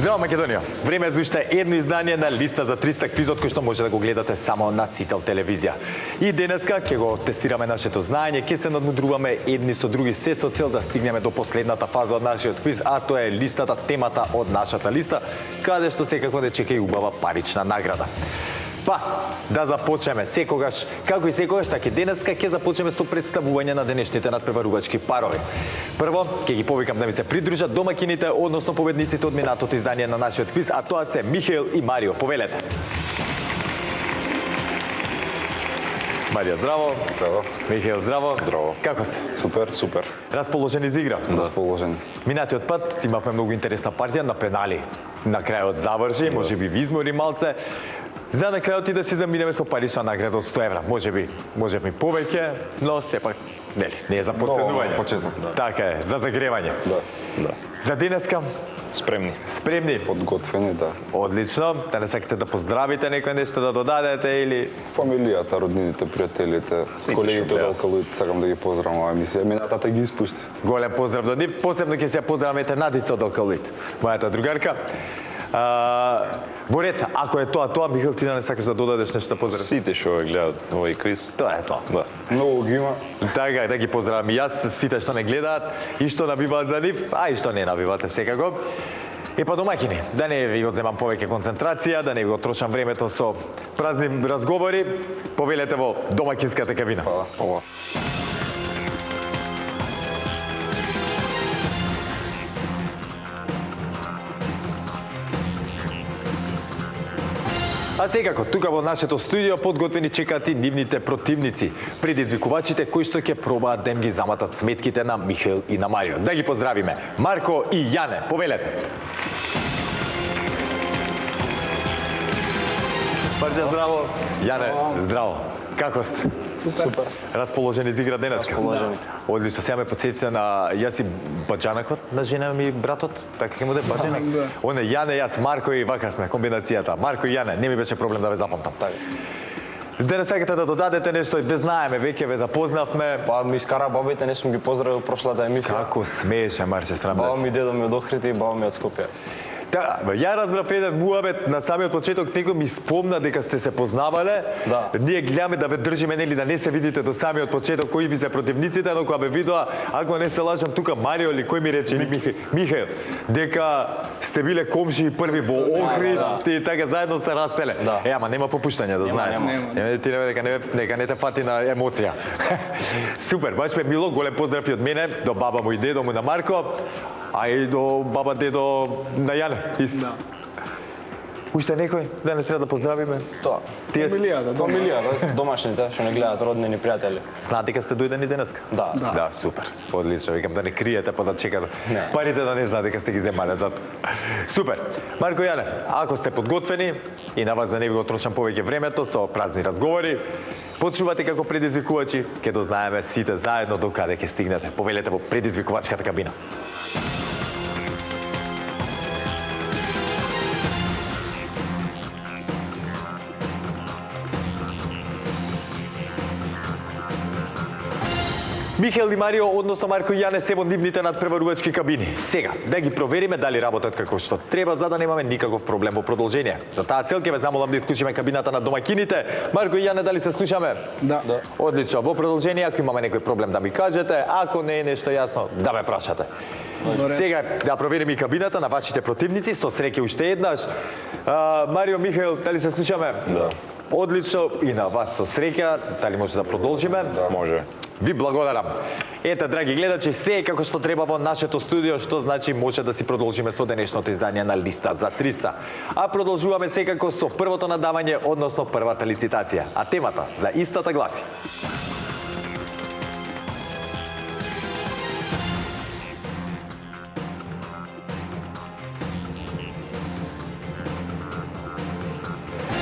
Здраво Македонија! Време е за уште едно издание на Листа за 300 квизот кој што може да го гледате само на Сител телевизија. И денеска ќе го тестираме нашето знаење, ќе се надмудруваме едни со други се со цел да стигнеме до последната фаза од нашиот квиз, а тоа е листата, темата од нашата листа, каде што секако не чека и убава парична награда. Па, да започнеме секогаш, како и секогаш, така и денеска ќе започнеме со представување на денешните надпреварувачки парови. Прво, ќе ги повикам да ми се придружат домакините, односно победниците од минатото издание на нашиот квиз, а тоа се Михаел и Марио. Повелете. Марио, здраво. Здраво. Михаел, здраво. Здраво. Како сте? Супер, супер. Расположени за игра? Да. Расположени. Минатиот пат имавме многу интересна партија на пенали. На крајот заврши, може би ви измори малце. За на крајот и да си заминеме со парична награда од 100 евра. Може би повеќе, но сепак не е за подценување. Почеток, да. Така е, за загревање. Да. За денеска Спремни. спремни. Подготвени, да. Одлично. Да не сакате да поздравите некој нешто да додадете или Фамилијата, роднините, пријателите, колегите од Алкалоид, сакам да ги поздравам оваа емисија. Минатата ги испушти. голем поздрав до нив. Посебно ќе се поздраваме Надица од Алкалоид, мојата другарка. Во ред, ако е тоа, Михаил, ти да не сакаш да додадеш нешто да поздравиш? Сите што го гледаат овој квиз. Тоа е тоа. Да. Многу ги има. Така, да ги поздравам и јас, сите што не гледаат и што набиваат за нив, а и што не набивате секако. И па домаќини, да не ви одземам повеќе концентрација, да не ви отрошам времето со празни разговори, повелете во домаќинската кабина. Ова. А секако, тука во нашето студио подготвени чекаат и нивните противници, предизвикувачите кои што ќе пробаат да им ги заматат сметките на Михаел и на Марио. Да ги поздравиме. Марко и Јане, повелете. Барче, здраво. Јане, здраво. Како сте? Супер. Расположени за игра денеска? Расположени. Одлично, сега ме подсетите на јас и баџанакот на жена ми братот, така ќе му де баџанак. Оне Јане, јас, Марко и вака сме комбинацијата. Марко и Јане, не ми беше проблем да ве запамтам. Денес сакате да додадете нешто, ве знаеме, веќе ве запознавме. Па ми искара бабите, не сум ги поздравил прошлата емисија. Како смееше, Марче, срамете. Баба ми и дедо ми од Охрид и баба ми од Скопје. Да, ја разбрав еден муабет на самиот почеток, некој ми спомна дека сте се познавале. Да. Ние гледаме да ве држиме, нели, да не се видите до самиот почеток кои ви се противниците, но кога ве видоа, ако не се лажам тука Марио или кој ми рече, Михаел, дека сте биле комши први во Охрид и така заедно сте растеле. Да. Ама нема попуштање, да знаете. Ти нека не те фати на емоција. Супер, баш ме мило, голем поздрав и од мене до баба му и дедо му на Марко. А и до баба, дедо на Јане, исто. Уште некој да не треба да поздравиме? Тоа. Фамилијата, домашните што не гледаат, роднини, пријатели. Знаат дека сте дојдени денеска? Да. Да, супер. Одлично, викам да не криете па да чекате. Не. Парите да не знаат дека сте ги земале зато. Супер. Марко Јане, ако сте подготвени и на вас да не ви го трошам повеќе времето со празни разговори, почнувате како предизвикувачи, ќе дознаеме сите заедно до каде ќе стигнете. Повелете во предизвикувачката кабина. Михаел и Марио, односно Марко и Јане, се во нивните надпреварувачки кабини. Сега, да ги провериме дали работат како што треба, за да немаме никаков проблем во продолжение. За таа цел ќе ве замолам да исклучиме кабината на домакините. Марко и Јане, дали се слушаме? Да. Одлично. Во продолжение, ако имаме некој проблем да ми кажете, ако не е нешто јасно, да ме прашате. Сега да провериме и кабината на вашите противници, со среќа уште еднаш. Марио, Михаел, дали се слушаме? Да. Одлично, и на вас со среќа, дали може да продолжиме? Да, може. Ви благодарам. Ете, драги гледачи, се е како што треба во нашето студио, што значи може да си продолжиме со денешното издание на Листа за 300. А продолжуваме секако со првото надавање, односно првата лицитација. А темата за истата гласи: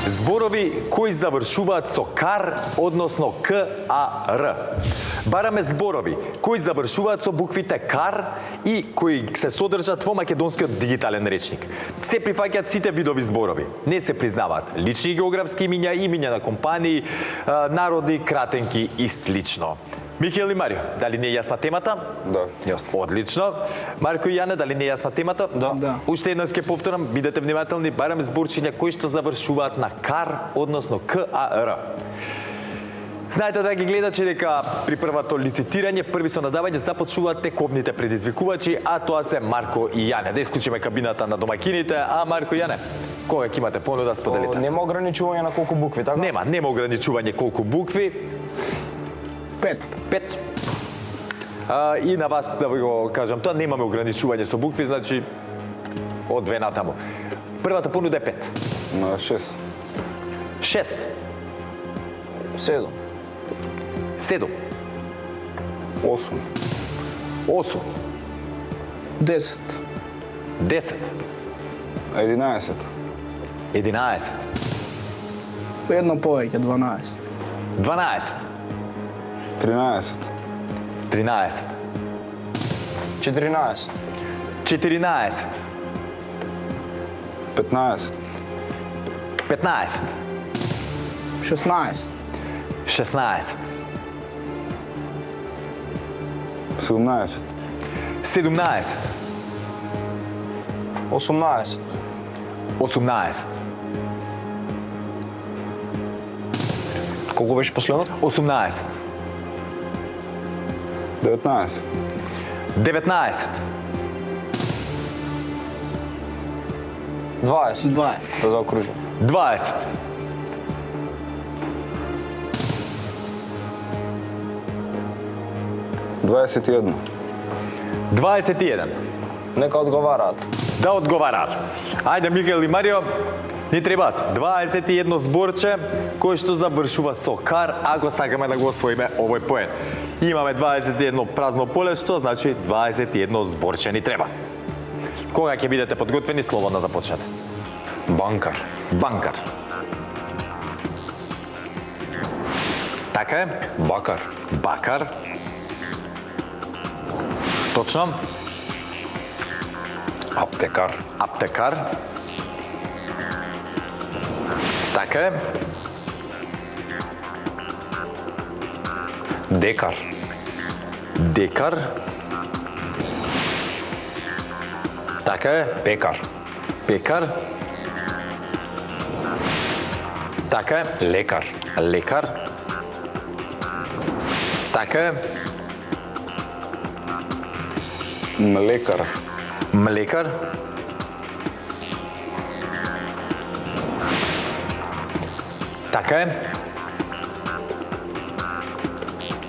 зборови кои завршуваат со кар, односно КАР. Бараме зборови кои завршуваат со буквите кар и кои се содржат во македонскиот дигитален речник. Се прифаќаат сите видови зборови. Не се признаваат лични географски имиња, имиња на компании, народи, кратенки и слично. Михаел и Марио, дали не е јасна темата? Да. Јасно. Одлично. Марко и Јане, дали не е јасна темата? Да. Уште еднаш ќе повторам, бидете внимателни, барам зборчиња кои што завршуваат на кар, односно КАР. Знаете, драги гледачи, дека при првото лицитирање, први со надавање започнуваат тековните предизвикувачи, а тоа се Марко и Јане. Да исклучиме кабината на домаќините, а Марко и Јане, кога ќе имате понуда, споделите. Нема ограничување на колку букви, така? Нема ограничување колку букви. 5. И на вас да ви го кажам тоа, немаме ограничување со букви, значи од две натаму. Првата понуда е 5. На 6. 6. 7. 7. 8. 8. 10. 10. 11. 11. Едно повеќе, 12. 12. 13. 13. 14. 14. 15. 15. 16. 16. 17. 17. 18. 18. Колку беше последното? 18. 19. 19. 20. 20. Да заокружим. 20. 21. 21. Нека одговараат. Да одговараат. Ајде, Михаел и Марио, ни требаат 21 зборче кој што завршува со кар, ако сакаме да го освоиме овој поен. Имаме 21 празно поле, што значи 21 зборче ни треба. Кога ќе бидете подготвени, слободно започнете. Банкар. Банкар. Така е. Бакар. Бакар. Точно. Аптекар. Аптекар. Така е. Декар. Декар. Така е. Пекар. Пекар. Така е. Лекар. Лекар. Така е. Млекар. Млекар. Така е.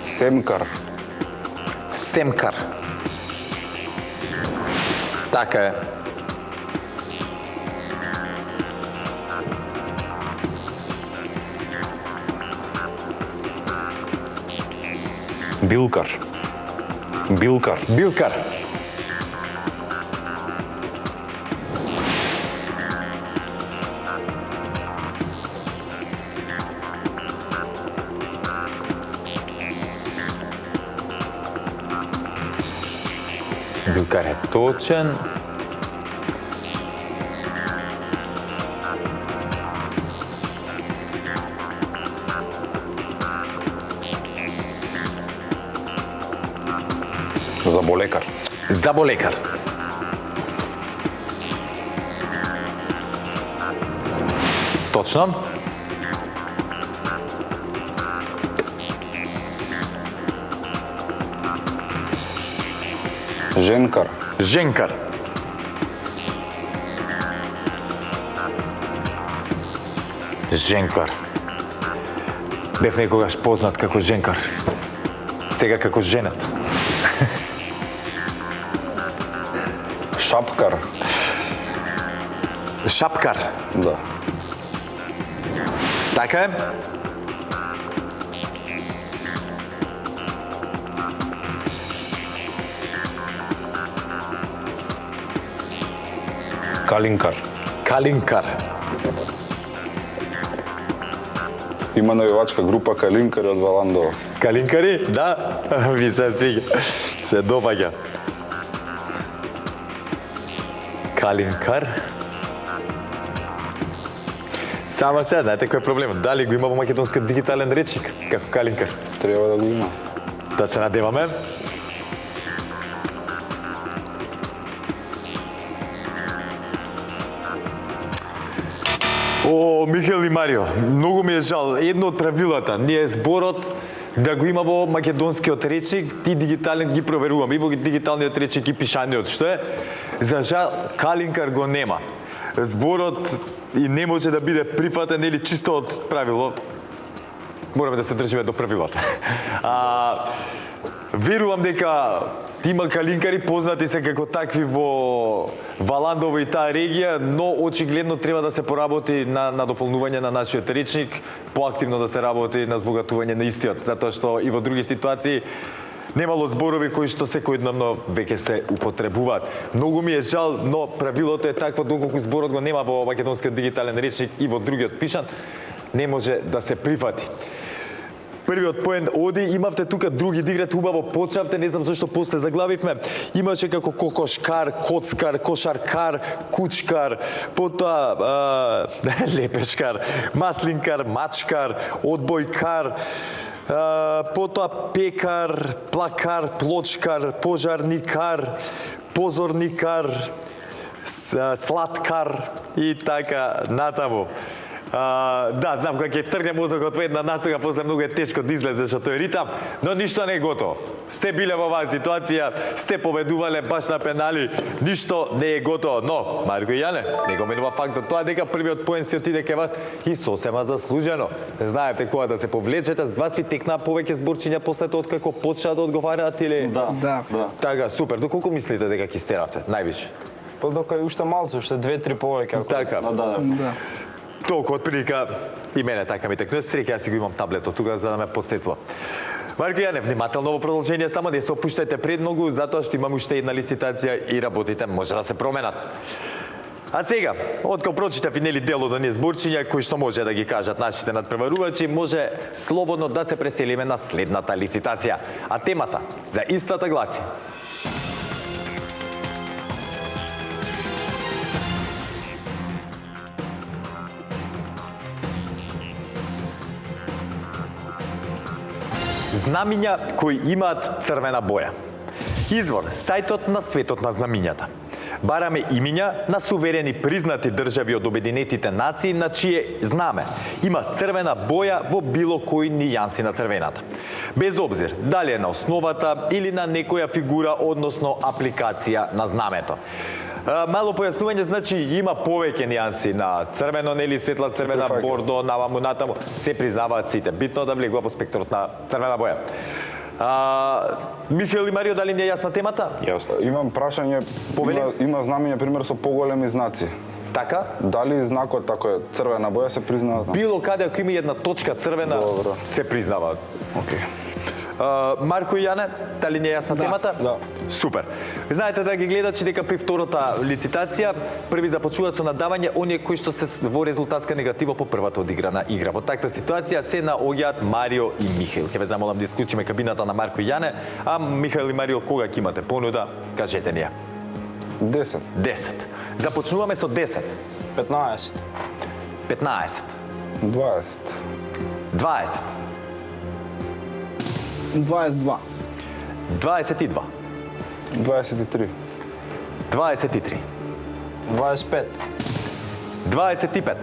Семкар. Семкар. Така е. Билкар. Билкар. Билкар. Билкар е точен. Заболекар. Заболекар. Точно. Женкар. Женкар. Женкар. Бев некогаш познат како женкар. Сега како женат. Шапкар. Шапкар. Да. Така е. Калинкар. Калинкар. Има навивачка група Калинкари од Валандово. Калинкари? Да. Ви се свиѓа. Се допаѓа. Калинкар. Само се знаете кој е проблемот. Дали го има во македонски дигитален речник како калинкар? Треба да го има. Да се надеваме. О, Михаил и Марио, многу ми е жал. Едно од правилата не е зборот да го има во македонскиот речник, ти дигитален ги проверувам, и во дигиталниот речник и пишаниот, што е? За жал, Калинкар го нема. Зборот и не може да биде прифатен или чисто од правило. Мораме да се држиме до правилата. Верувам дека има калинкари познати се како такви во Валандово и таа регија, но очигледно треба да се поработи на дополнување на нашиот речник, поактивно да се работи на збогатување на истиот, затоа што и во други ситуации немало зборови кои што секојдневно веќе се употребуваат. Многу ми е жал, но правилото е такво, доколку зборот го нема во македонскиот дигитален речник и во другиот пишан, не може да се прифати. Првиот поен оди, имавте тука други да играте, убаво почнавте, не знам зашто после заглавивме. Имаше како кокошкар, коцкар, кошаркар, кучкар, потоа лепешкар, маслинкар, мачкар, одбојкар, потоа пекар, плакар, плочкар, пожарникар, позорникар, сладкар и така натаму. Да, знам кога ќе тргне мозокот во една насока, после многу е тешко да излезе што тој ритам, но ништо не е готово. Сте биле во оваа ситуација, сте победувале баш на пенали, ништо не е готово. Но, Марко и Јане, не го менува фактот тоа дека првиот поен си отиде кај вас и сосема заслужено. Знаевте кога да се повлечете, вас ви текнаа повеќе зборчиња после тоа откако почнаа да одговараат или? Да. Така, супер. Доколку мислите дека ќе стеравте? Највише. Па дока уште малце, уште 2-3 повеќе. Така. Да. Толку од прилика и мене така ми текнува. Среќа, јас си го имам таблетот тука за да ме потсетува. Марко Јане, внимателно во продолжение, само не се опуштајте предмногу, затоа што имам уште една лицитација и работите може да се променат. А сега, откако прочитав и нели дел од оние зборчиња кои што може да ги кажат нашите надпреварувачи, може слободно да се преселиме на следната лицитација. А темата за истата гласи: знамиња кои имаат црвена боја. Извор, сајтот на светот на знамињата. Бараме имиња на суверени признати држави од Обединетите нации на чие знаме има црвена боја во било кои нијанси на црвената. Без обзир дали е на основата или на некоја фигура, односно апликација на знамето. Мало појаснување, значи има повеќе нијанси на црвено, нели светла црвена, бордо, наваму, натаму, се признаваат сите. Битно да влегува во спектрот на црвена боја. Михаил и Марио, дали не е јасна темата? Јасно. Имам прашање, има знамиња пример со поголеми знаци. Така? Дали знакот ако е црвена боја се признава? Било каде ако има една точка црвена, Добро. се признава. Окей. Марко и Јане, дали не е јасна темата? Да. Супер. Знаете, драги гледачи, дека при втората лицитација први започнуваат со надавање оние кои што се во резултатска негатива по првата одиграна игра. Во таква ситуација се наоѓаат Марио и Михаил. Ќе ве замолам да исклучиме кабината на Марко и Јане, а Михаил и Марио кога ќе имате понуда, кажете ни ја. 10. 10. Започнуваме со 10. 15. 15. 20. 20. 22. 22. 23. 23. 25. 25.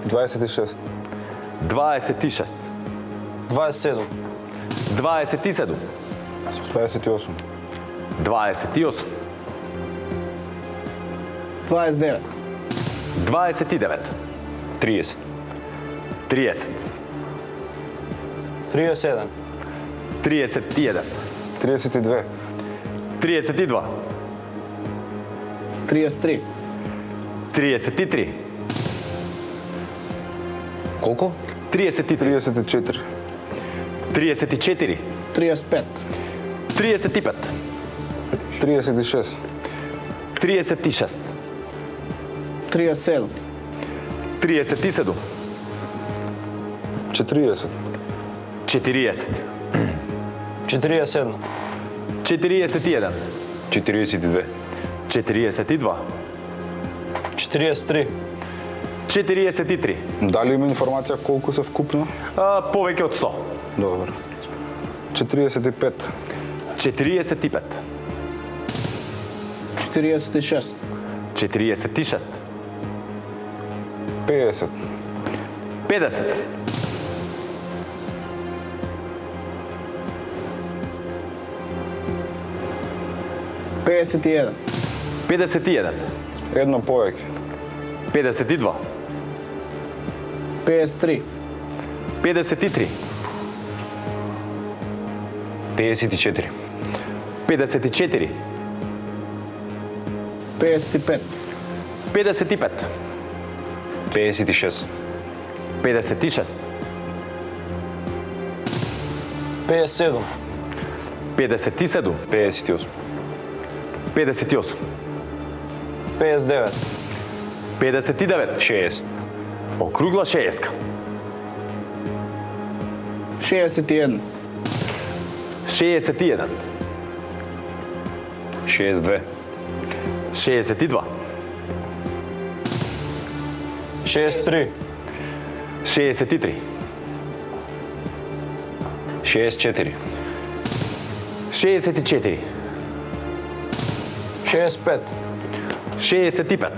26. 26. 27. 27. 28. 28. 29. 29. 30. 30. 37. 31. 32. 32. 33. 33. Колку? 33. 34. 34. 35. 35. 36. 36. 37. 37. 40. 40. 47. 41. 42. 42. 43. 43. Дали има информација колку се вкупно? Повеќе од 100. Добро. 45. 45. 46. 46. 50. 50. 51. 51. Едно повеќе. 52. 53. 53. 54. 54. 55. 55. 56. 56. 57. 57. 58. 58. 59. 59. 60. Округла 60. 61. 61. 62. 62. 63. 63. 64. 64. 65. 65.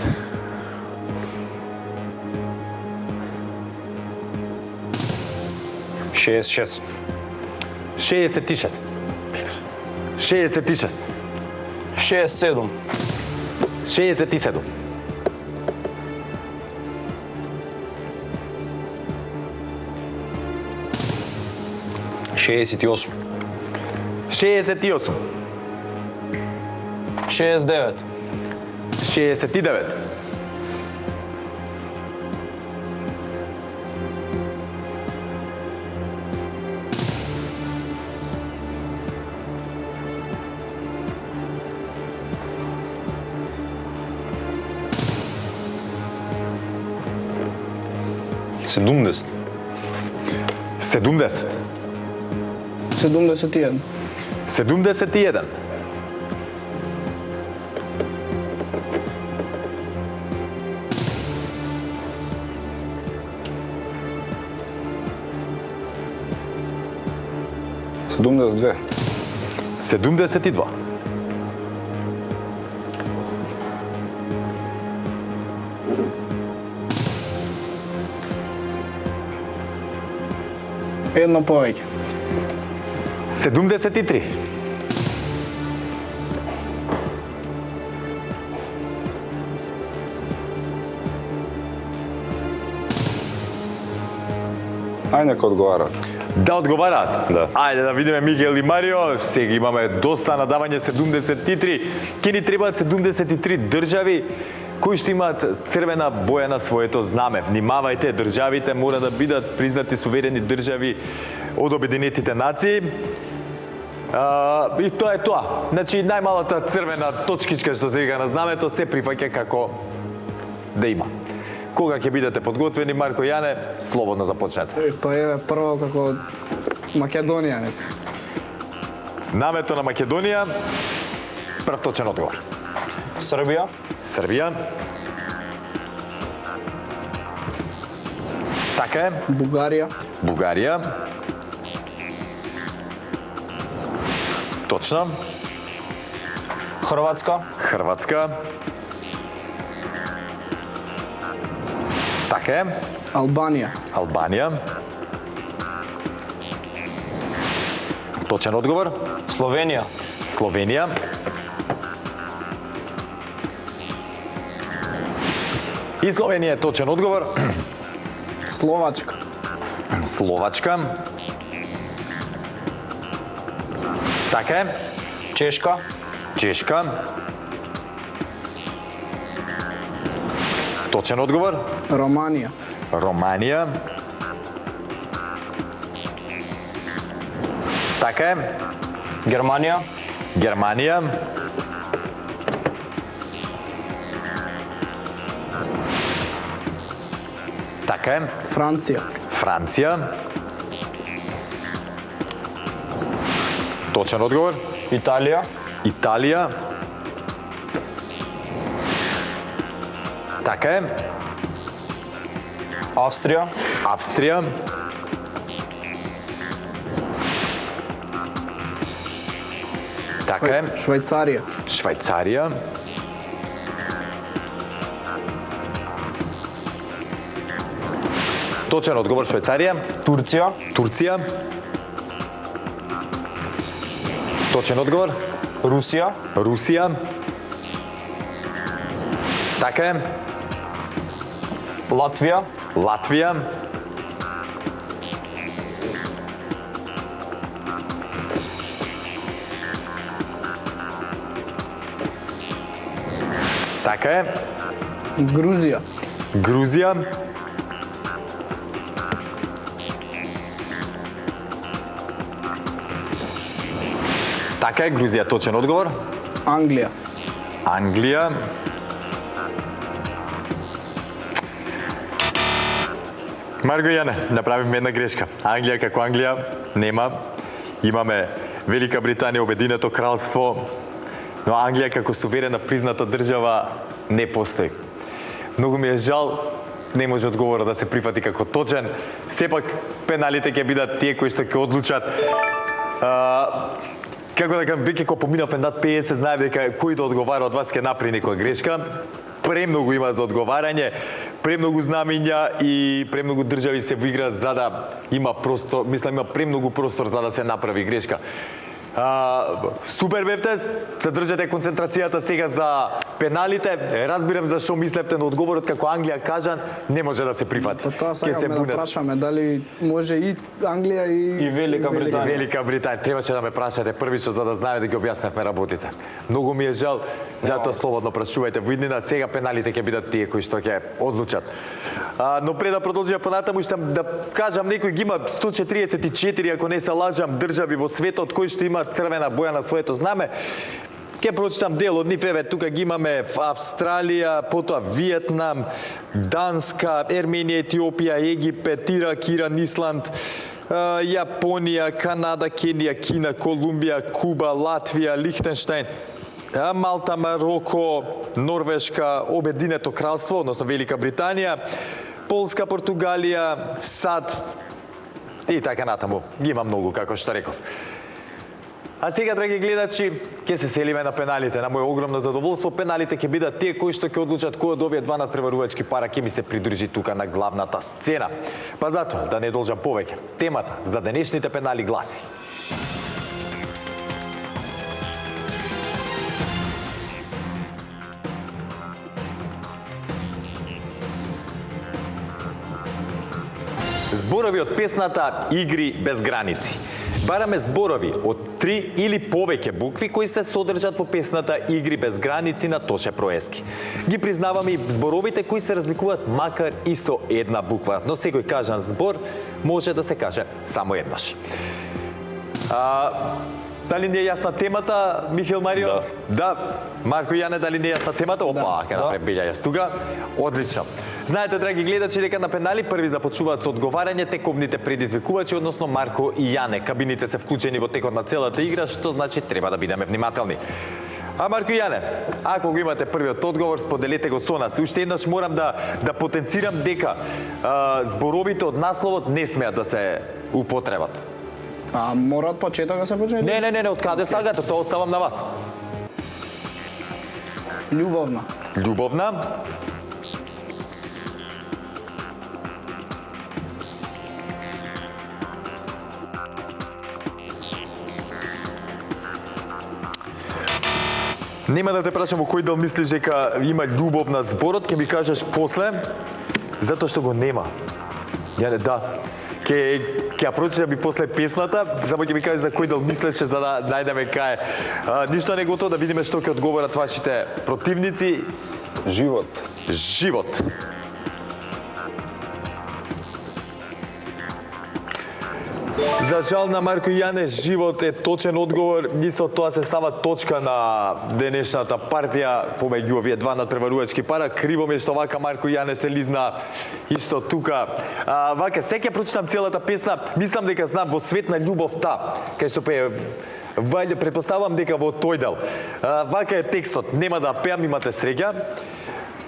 66. 66. 66. 67. 67. 68. 68. 69. 69. 70. 70. 71. 71. 72. 72. 1 повеќе. 73. Ај нека одговарат. Да одговараат? Да. Ајде да видиме Мигел и Марио. Сега имаме доста надавање 73. Ке ни требаат 73 држави кои што имаат црвена боја на своето знаме. Внимавајте, државите мора да бидат признати суверени држави од Обединетите нации. И тоа е тоа. Значи, најмалата црвена точкичка што се вика на знамето се прифаќа како да има. Кога ќе бидете подготвени, Марко и Јане, слободно започнете. Па еве прво како Македонија нека. Знамето на Македонија, прв точен одговор. Србија. Србија. Така е. Бугарија. Бугарија. Точно. Хрватска. Хрватска. Така е. Албанија. Албанија. Точен одговор. Словенија. Словенија. И Словенија е точен одговор. Словачка. Словачка. Така е. Чешка. Чешка. Точен одговор. Романија. Романија. Така е. Германија. Германија. Така е. Франција. Франција. Точен одговор. Италија. Италија. Така е. Австрија. Австрија. Така е. Швајцарија. Швајцарија. Точен одговор Швајцарија. Турција. Турција. Точен одговор. Русија. Русија. Така е. Латвија. Латвија. Така е. Грузија. Грузија. Така е, Грузија, точен одговор. Англија. Англија. Марго и Јане, направивме една грешка. Англија како Англија нема. Имаме Велика Британија, Обединето кралство, но Англија како суверена призната држава не постои. Многу ми е жал, не може одговорот да се прифати како точен. Сепак пеналите ќе бидат тие кои што ќе одлучат. Како да кажам, веќе кога поминавме над 50, знаев дека кој да одговара од вас ќе направи некоја грешка. Премногу има за одговарање, премногу знамиња и премногу држави се во игра за да има простор, мислам има премногу простор за да се направи грешка. Супер бевте, се држате концентрацијата сега за пеналите. Разбирам зашо мислевте на одговорот како Англија кажан, не може да се прифати. Па тоа Ќе сакаме се да бунат. прашаме дали може и Англија И Велика Британија. Велика Британија. Требаше да ме прашате првично за да знаете да ги објасневме работите. Многу ми е жал, затоа слободно прашувајте. Во иднина сега пеналите ќе бидат тие кои што ќе одлучат. Но пред да продолжиме понатаму, што да кажам, некој ги има 144, ако не се лажам, држави во светот кои што има црвена боја на своето знаме. Ке прочитам дел од нив, еве тука ги имаме Австралија, потоа Виетнам, Данска, Ерменија, Етиопија, Египет, Ирак, Иран, Исланд, Јапонија, Канада, Кенија, Кина, Колумбија, Куба, Латвија, Лихтенштајн, Малта, Мароко, Норвешка, Обединето кралство, односно Велика Британија, Полска, Португалија, САД и така натаму. Ги има многу, како што реков. А сега, драги гледачи, ќе се селиме на пеналите. На моје огромно задоволство, пеналите ќе бидат тие кои што ќе одлучат кој од овие два надпреварувачки пара ќе ми се придружи тука на главната сцена. Па затоа, да не должам повеќе, темата за денешните пенали гласи: зборови од песната Игри без граници. Бараме зборови од 3 или повеќе букви кои се содржат во песната Игри без граници на Тоше Проески. Ги признаваме и зборовите кои се разликуваат макар и со една буква, но секој кажан збор може да се каже само еднаш. Дали не е јасна темата, Михел Марио? Да. Марко и Јане, дали не е јасна темата? Опа, ќе направи белја јас тука. Одлично. Знаете, драги гледачи, дека на пенали први започнуваат со одговарање тековните предизвикувачи, односно Марко и Јане. Кабините се вклучени во текот на целата игра, што значи треба да бидеме внимателни. А Марко и Јане, ако го имате првиот одговор, споделете го со нас. Уште еднаш морам да потенцирам дека зборовите од насловот не смеат да се употребат. А мора од почеток да се почне? Не, од каде сагате, тоа оставам на вас. Љубовна. Љубовна. Нема да те прашам во кој дел мислиш дека има љубов на зборот, ќе ми кажеш после, затоа што го нема. Јане, да. Ќе ја прочитам и после песната, само ќе ми кажеш за кој дел мислеше за да најдеме кај. Ништо не готово, да видиме што ќе одговорат вашите противници. Живот. Живот. За жал на Марко и Јане, живот е точен одговор. И со тоа се става точка на денешната партија помеѓу овие два надпреварувачки пара. Криво ми е што вака Марко и Јане се лизна исто тука. Вака, сега ќе прочитам целата песна. Мислам дека знам во свет на љубовта, кај што пее вајде, предпоставувам дека во тој дел. Вака е текстот. Нема да пеам, имате среќа.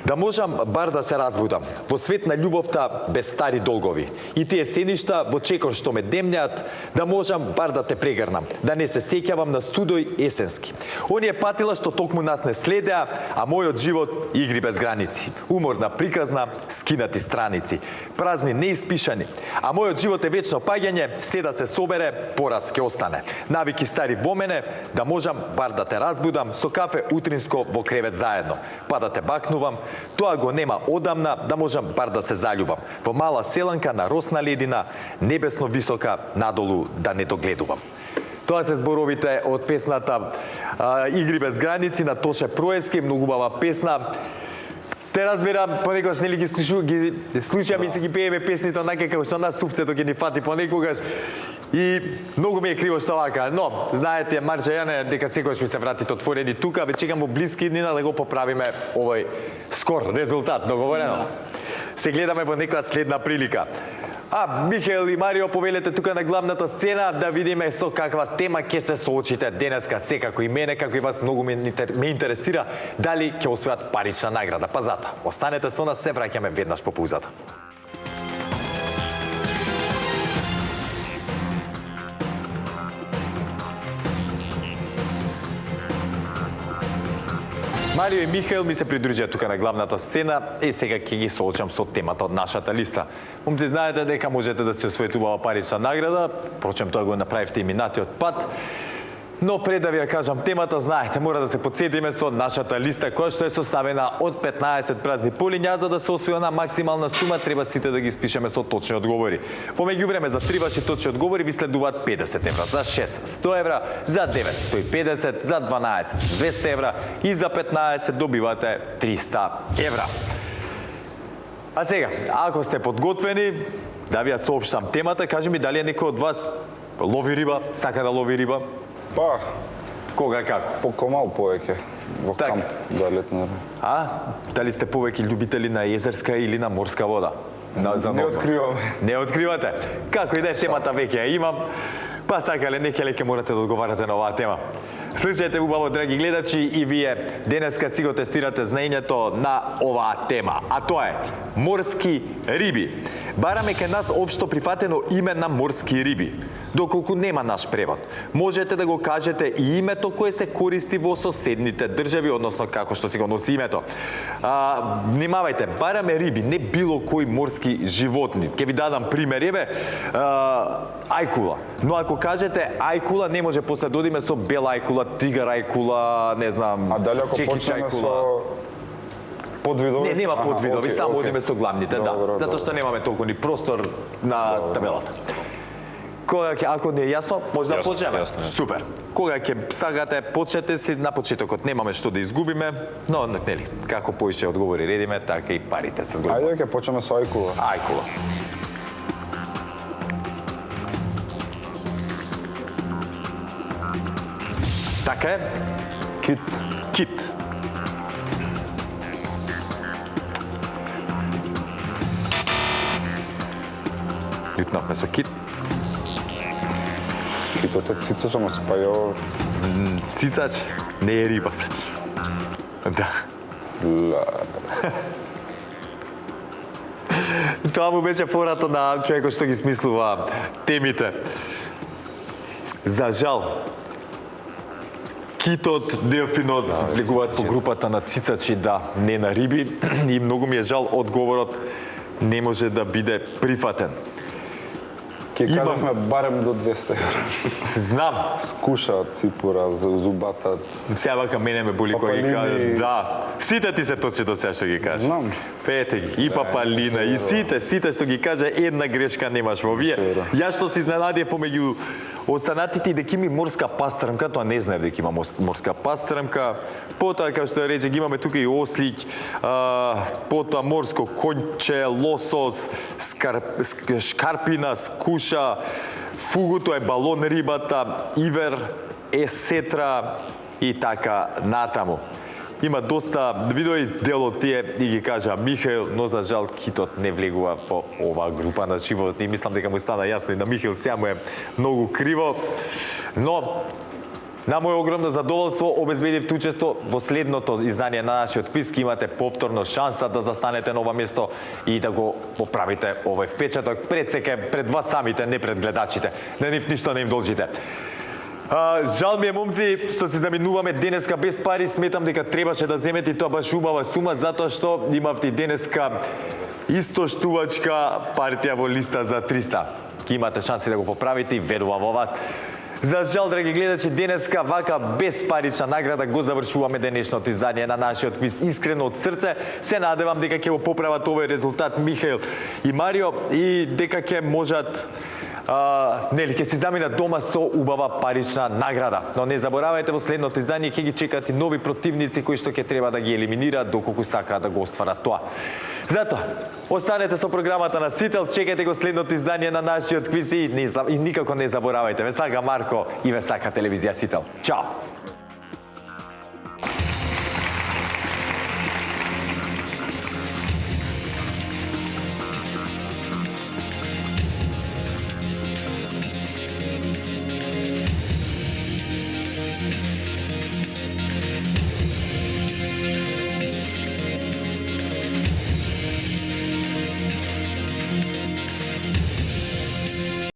Да можам бар да се разбудам во свет на љубовта без стари долгови. И тие сеништа во чекор што ме демњаат, да можам бар да те прегрнам, да не се сеќавам на студој есенски. Оние патила што токму нас не следеа, а мојот живот игри без граници. Уморна приказна, скинати страници, празни неиспишани, а мојот живот е вечно паѓање, се да се собере, пораз ќе остане. Навики стари во мене, да можам бар да те разбудам со кафе утринско во кревет заедно, па да те бакнувам, тоа го нема одамна, да можам бар да се заљубам. Во мала селанка на росна ледина, небесно висока, надолу да не догледувам. Тоа се зборовите од песната Игри без граници на Тоше Проески, многу убава песна. Те разбирам, понекогаш нели ги слушам и се ги пееме песните онака како што нас сувцето ги ни фати понекогаш. И многу ми е криво што вака, но знаете, Марче Јане, дека секојаш ми се вратите отворени тука, ве чекам во блиски дни да го поправиме овој скор резултат, договорено. Се гледаме во некоја следна прилика. Михаел и Марио, повелете тука на главната сцена да видиме со каква тема ќе се соочите денеска. Секако и мене, како и вас, многу ме интересира дали ќе освојат парична награда. Пазата, останете со нас, се враќаме веднаш по паузата. Марио и Михаел ми се придружија тука на главната сцена и сега ќе ги соочам со темата од нашата листа. Момци, знаете дека можете да се освоите убава парична награда, впрочем тоа го направивте и минатиот пат. Но пред да ви ја кажам темата, знаете, мора да се подсетиме со нашата листа која што е составена од 15 празни полиња, за да се освои она максимална сума, треба сите да ги испишеме со точни одговори. Во меѓувреме за 3 ваши точни одговори ви следуваат 50 евра, за 6 100 евра, за 9 150, за 12 200 евра и за 15 добивате 300 евра. А сега, ако сте подготвени, да ви ја соопштам темата, кажи ми дали е некој од вас лови риба, сака да лови риба? Па, Кога како? покомал повеќе во Така. камп да летна. Дали сте повеќе љубители на езерска или на морска вода? Не откриваме. Не откривате? Како и да е темата веќе ја имам, па сакале некеле ќе морате да одговарате на оваа тема. Слушајте убаво, драги гледачи, и вие денеска си го тестирате знаењето на оваа тема, а тоа е морски риби. Бараме кај нас општо прифатено име на морски риби, доколку нема наш превод. Можете да го кажете и името кое се користи во соседните држави, односно како што си го носи името. Внимавајте, бараме риби, не било кои морски животни. Ќе ви дадам пример, ајкула. Но ако кажете ајкула, не може после да одиме со бела ајкула, тигар ајкула, не знам, А дали ако чекич почнеме ајкула. со подвидови? Не, нема подвидови, само окей. одиме со главните, да. Добро, Затоа што немаме толку ни простор на табелата. Кога ќе, ако не е јасно, може да Јасно, почнеме. јасно, јасно. Супер. Кога ќе сагате, почнете си на почетокот. Немаме што да изгубиме, но нели, како поише одговори редиме, така и парите се зголемуваат. Ајде ќе почнеме со ајкула. Ајкула. Така е. Кит. Кит. Јутнавме со кит. Китот е цицач, ама се паја Цицач не е риба, брат. Да. Тоа му беше фората на човекот што ги смислува темите. За жал, китот, делфинот влегуваат по групата на цицачи, да, не на риби, и многу ми е жал одговорот не може да биде прифатен. Ке Имам. кажавме барем до 200 евра. Знам, Скуша, ципура, зубатат. сега вака мене ме боли кога ги Папалини. кажа. Да, сите ти се точи до сега што ги кажа. Знам. Пете ги, и папалина, и сите што ги кажа, една грешка немаш во вие. Сигурно. Јас што се изненадија помеѓу останатите и дека има морска пастрмка, тоа не знаев дека има морска пастрмка. Потоа, како што рече, ги имаме тука и ослик, потоа морско конче, лосос, шкарпина, скуша, фугото е балон рибата, ивер, есетра и така натаму. Има доста видови, дел од тие и ги кажа Михаел, но за жал китот не влегува во оваа група на животни. И мислам дека му стана јасно и на Михаел сега му е многу криво. Но На моје огромно задоволство обезбедив учество во следното издание на нашиот квиз. Имате повторно шанса да застанете на ова место и да го поправите овој впечаток пред вас самите, не пред гледачите. На нив ништо не им должите. Жал ми е, момци, што се заминуваме денеска без пари. Сметам дека требаше да земете и тоа баш убава сума, затоа што имавте денеска истоштувачка партија во листа за 300. Ке имате шанси да го поправите и верувам во вас. За жал, драги гледачи, денеска вака без парична награда го завршуваме денешното издание на нашиот квиз. Искрено од срце се надевам дека ќе го поправат овој резултат Михаил и Марио и дека ќе можат нели ќе се заминат дома со убава парична награда. Но не заборавајте, во следното издание ќе ги чекат и нови противници кои што ќе треба да ги елиминираат доколку сакаат да го остварат тоа. Затоа, останете со програмата на Сител, чекајте го следното издание на нашиот квиз и никако не заборавајте. Ве сака Марко и ве сака телевизија Сител. Чао!